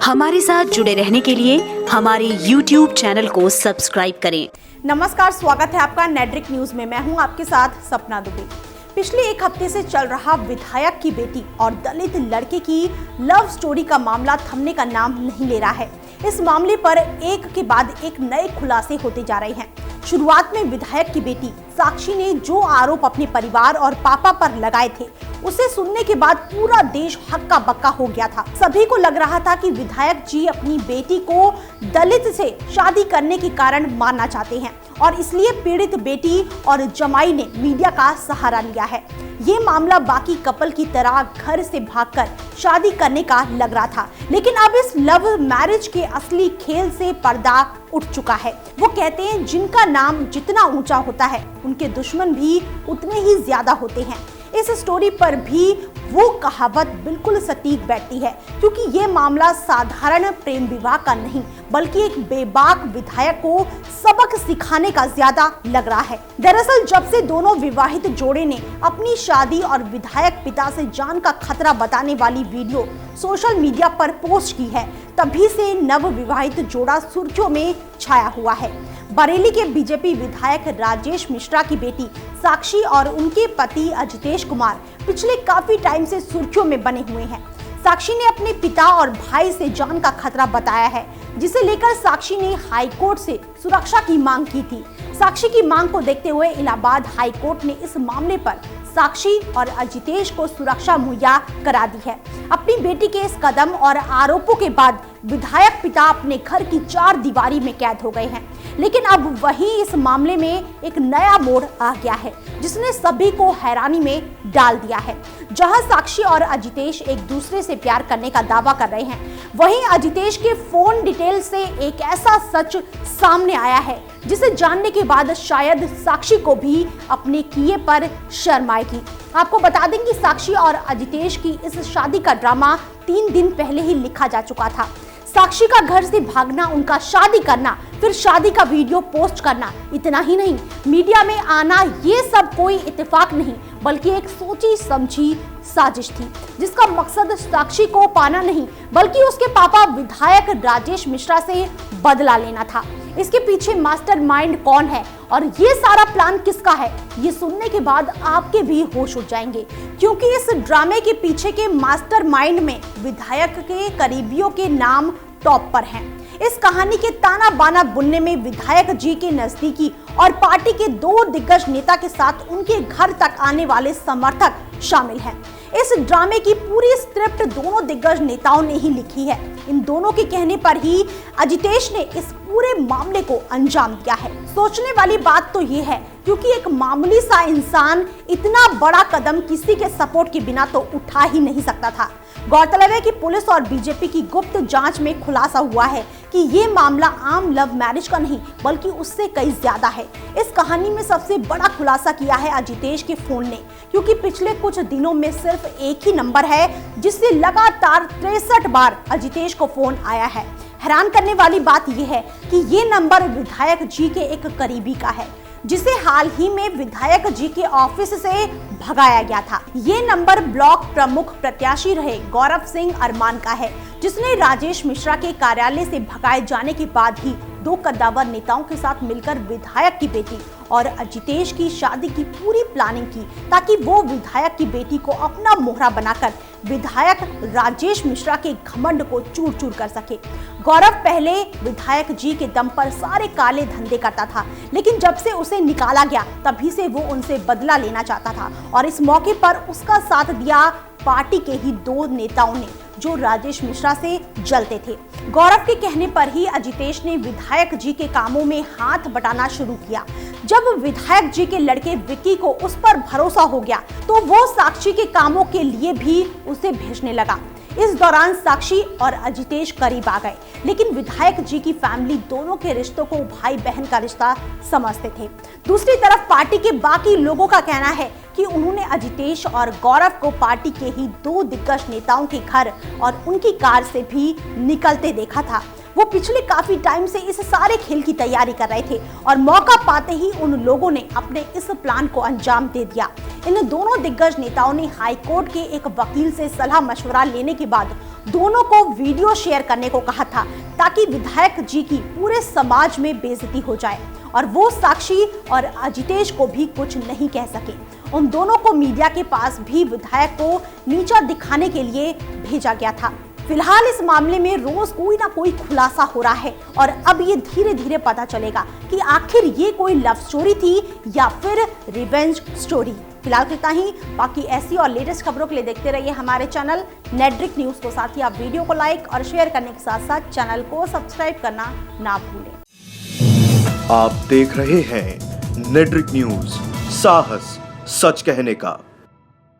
हमारे साथ जुड़े रहने के लिए हमारे YouTube चैनल को सब्सक्राइब करें। नमस्कार, स्वागत है आपका नेटरिक न्यूज में। मैं हूं आपके साथ सपना दुबे। पिछले एक हफ्ते से चल रहा विधायक की बेटी और दलित लड़के की लव स्टोरी का मामला थमने का नाम नहीं ले रहा है। इस मामले पर एक के बाद एक नए खुलासे होते जा रहे हैं। शुरुआत में विधायक की बेटी साक्षी ने जो आरोप अपने परिवार और पापा पर लगाए थे, उसे सुनने के बाद पूरा देश हक्का बक्का हो गया था। सभी को लग रहा था कि विधायक जी अपनी बेटी को दलित से शादी करने के कारण मारना चाहते हैं और इसलिए पीड़ित बेटी और जमाई ने मीडिया का सहारा लिया है। ये मामला बाकी कपल की तरह घर से भागकर शादी करने का लग रहा था, लेकिन अब इस लव मैरिज के असली खेल से पर्दा उठ चुका है। वो कहते हैं जिनका नाम जितना ऊंचा होता है, उनके दुश्मन भी उतने ही ज्यादा होते हैं। इस स्टोरी पर भी वो कहावत बिल्कुल सटीक बैठती है, क्योंकि ये मामला साधारण प्रेम विवाह का नहीं बल्कि एक बेबाक विधायक को सबक सिखाने का ज्यादा लग रहा है। दरअसल जब से दोनों विवाहित जोड़े ने अपनी शादी और विधायक पिता से जान का खतरा बताने वाली वीडियो सोशल मीडिया पर पोस्ट की है, तभी से नव विवाहित जोड़ा सुर्खियों में छाया हुआ है। बरेली के बीजेपी विधायक राजेश मिश्रा की बेटी साक्षी और उनके पति अजितेश कुमार पिछले काफी टाइम से सुर्खियों में बने हुए हैं। साक्षी ने अपने पिता और भाई से जान का खतरा बताया है, जिसे लेकर साक्षी ने हाई कोर्ट से सुरक्षा की मांग की थी। साक्षी की मांग को देखते हुए इलाहाबाद हाई कोर्ट ने इस मामले पर साक्षी और अजितेश को सुरक्षा मुहैया करा दी है। अपनी बेटी के इस कदम और आरोपों के बाद विधायक पिता अपने घर की चार दीवारी में कैद हो गए हैं, लेकिन अब वहीं इस मामले में एक नया मोड़ आ गया है, जिसने सभी को हैरानी में डाल दिया है। जहां साक्षी और अजितेश एक दूसरे से प्यार करने का दावा कर रहे हैं, वहीं अजितेश के फोन डिटेल से एक ऐसा सच सामने आया है जिसे जानने के बाद शायद साक्षी को भी अपने किए पर शर्म आएगी। आपको बता दें कि साक्षी और अजितेश की इस शादी का ड्रामा 3 दिन पहले ही लिखा जा चुका था। साक्षी का घर से भागना, उनका शादी करना, फिर शादी का वीडियो पोस्ट करना, इतना ही नहीं, मीडिया में आना, ये सब कोई इत्तेफाक नहीं बल्कि एक सोची समझी साजिश थी, जिसका मकसद साक्षी को पाना नहीं बल्कि उसके पापा विधायक राजेश मिश्रा से बदला लेना था। इसके पीछे मास्टरमाइंड कौन है और ये सारा प्लान किसका है, ये सुनने के बाद आपके भी होश उड़ जाएंगे, क्योंकि इस ड्रामे के पीछे के मास्टरमाइंड में विधायक के करीबियों के नाम टॉप पर हैं। इस कहानी के ताना बाना बुनने में विधायक जी के नजदीकी और पार्टी के 2 दिग्गज नेता के साथ उनके घर तक आने वाले समर्थक शामिल हैं। इस ड्रामे की पूरी स्क्रिप्ट दोनों दिग्गज नेताओं ने ही लिखी है। इन दोनों के कहने पर ही अजितेश ने इस पूरे मामले को अंजाम दिया है। सोचने वाली बात तो ये है, क्योंकि एक मामूली सा इंसान इतना बड़ा कदम किसी के सपोर्ट के बिना तो उठा ही नहीं सकता था। गौरतलब है कि पुलिस और बीजेपी की गुप्त जांच में खुलासा हुआ है कि ये मामला आम लव मैरिज का नहीं बल्कि उससे कई ज्यादा है। इस कहानी में सबसे बड़ा खुलासा किया है अजितेश के फोन ने, क्योंकि पिछले कुछ दिनों में सिर्फ एक ही नंबर है जिससे लगातार 63 बार अजितेश को फोन आया है। हैरान करने वाली बात यह है कि ये नंबर विधायक जी के एक करीबी का है, जिसे हाल ही में विधायक जी के ऑफिस से भगाया गया था। ये नंबर ब्लॉक प्रमुख प्रत्याशी रहे गौरव सिंह अरमान का है, जिसने राजेश मिश्रा के कार्यालय से भगाए जाने के बाद ही 2 कद्दावर नेताओं के साथ मिलकर विधायक की बेटी और अजितेश की शादी की पूरी प्लानिंग की, ताकि वो विधायक की बेटी को अपना मोहरा बनाकर विधायक राजेश मिश्रा के घमंड को चूर चूर कर सके। गौरव पहले विधायक जी के दम पर सारे काले धंधे करता था, लेकिन जब से उसे निकाला गया तभी से वो उनसे बदला लेना चाहता था और इस मौके पर उसका साथ दिया पार्टी के ही 2 नेताओं ने, जो राजेश मिश्रा से जलते थे। गौरव के कहने पर ही अजितेश ने विधायक जी के कामों में हाथ बटाना शुरू किया। जब विधायक जी के लड़के विक्की को उस पर भरोसा हो गया, तो वो साक्षी के कामों के लिए भी उसे भेजने लगा। इस दौरान साक्षी और अजितेश करीब आ गए, लेकिन विधायक जी की फैमिली दोनों के रिश्तों को भाई बहन का रिश्ता समझते थे। दूसरी तरफ पार्टी के बाकी लोगों का कहना है कि उन्होंने अजितेश और गौरव को पार्टी के ही 2 दिग्गज नेताओं के घर और उनकी कार से भी निकलते देखा था। वो पिछले काफी टाइम से इस सारे खेल की तैयारी कर रहे थे और मौका पाते ही उन लोगों ने अपने इस प्लान को अंजाम दे दिया। इन दोनों दिग्गज नेताओं ने हाई कोर्ट के एक वकील से सलाह मशवरा लेने के बाद दोनों को वीडियो शेयर करने को कहा था, ताकि विधायक जी की पूरे समाज में बेइज्जती हो जाए और वो साक्षी और अजितेश को भी कुछ नहीं कह सके। उन दोनों को मीडिया के पास भी विधायक को नीचा दिखाने के लिए भेजा गया था। फिलहाल इस मामले में रोज कोई ना कोई खुलासा हो रहा है और अब ये धीरे धीरे पता चलेगा कि आखिर ये कोई लव स्टोरी थी या फिर रिवेंज स्टोरी। फिलहाल इतना ही। बाकी ऐसी और लेटेस्ट खबरों के लिए देखते रहिए हमारे चैनल नेट्रिक न्यूज को। साथ ही आप वीडियो को लाइक और शेयर करने के साथ साथ चैनल को सब्सक्राइब करना ना भूलें। आप देख रहे हैं नेट्रिक न्यूज, साहस सच कहने का।